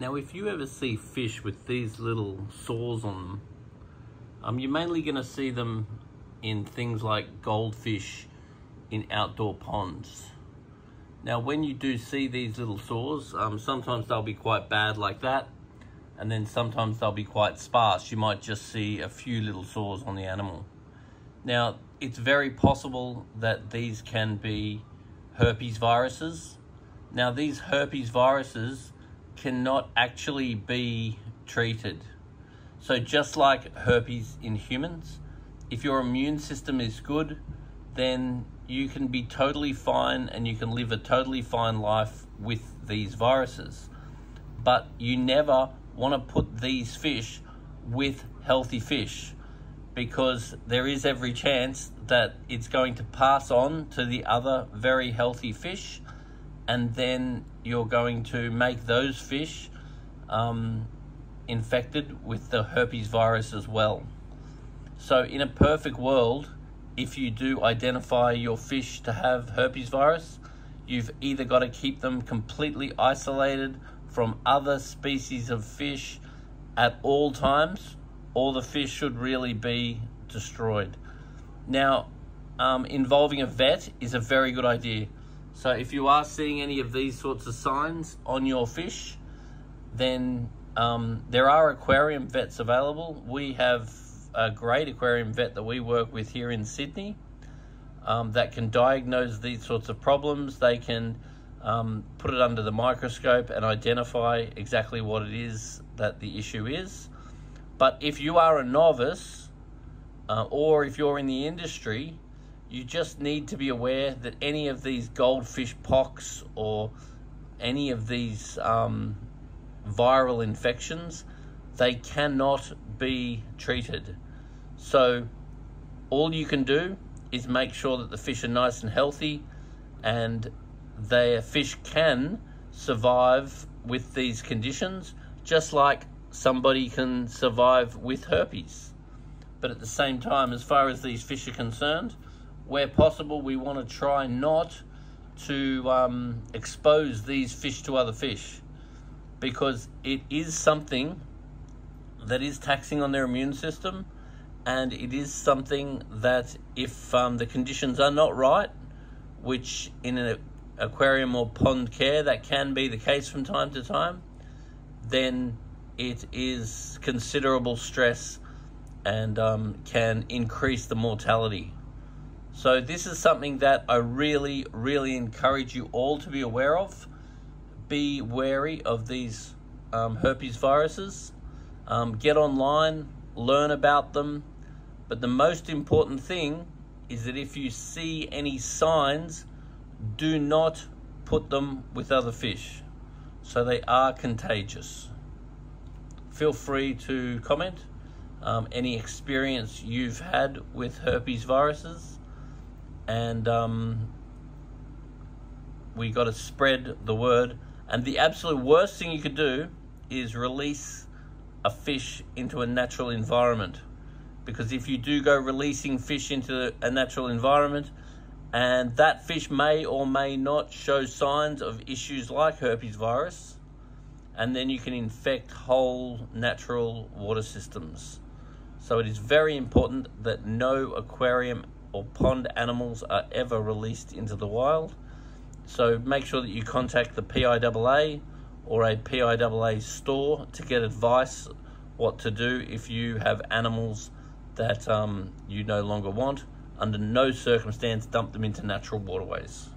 Now, if you ever see fish with these little sores on them, you're mainly going to see them in things like goldfish in outdoor ponds. Now, when you do see these little sores, sometimes they'll be quite bad like that, and then sometimes they'll be quite sparse. You might just see a few little sores on the animal. Now, it's very possible that these can be herpes viruses. Now, these herpes viruses cannot actually be treated. So just like herpes in humans, if your immune system is good, then you can be totally fine and you can live a totally fine life with these viruses. But you never want to put these fish with healthy fish, because there is every chance that it's going to pass on to the other very healthy fish, and then you're going to make those fish infected with the herpes virus as well. So in a perfect world, if you do identify your fish to have herpes virus, you've either got to keep them completely isolated from other species of fish at all times, or the fish should really be destroyed. Now, involving a vet is a very good idea. So if you are seeing any of these sorts of signs on your fish, then there are aquarium vets available. We have a great aquarium vet that we work with here in Sydney that can diagnose these sorts of problems. They can put it under the microscope and identify exactly what it is that the issue is. But if you are a novice or if you're in the industry, you just need to be aware that any of these goldfish pox or any of these viral infections, they cannot be treated. So all you can do is make sure that the fish are nice and healthy, and their fish can survive with these conditions, just like somebody can survive with herpes. But at the same time, as far as these fish are concerned, where possible, we want to try not to expose these fish to other fish, because it is something that is taxing on their immune system, and it is something that if the conditions are not right, which in an aquarium or pond care, that can be the case from time to time, then it is considerable stress and can increase the mortality. So this is something that I really, really encourage you all to be aware of. Be wary of these herpes viruses. Get online, learn about them. But the most important thing is that if you see any signs, do not put them with other fish. So they are contagious. Feel free to comment any experience you've had with herpes viruses. And we got to spread the word. And the absolute worst thing you could do is release a fish into a natural environment. Because if you do go releasing fish into a natural environment, and that fish may or may not show signs of issues like herpes virus, and then you can infect whole natural water systems. So it is very important that no aquarium or pond animals are ever released into the wild. So make sure that you contact the PIAA or a PIAA store to get advice what to do if you have animals that you no longer want. Under no circumstance dump them into natural waterways.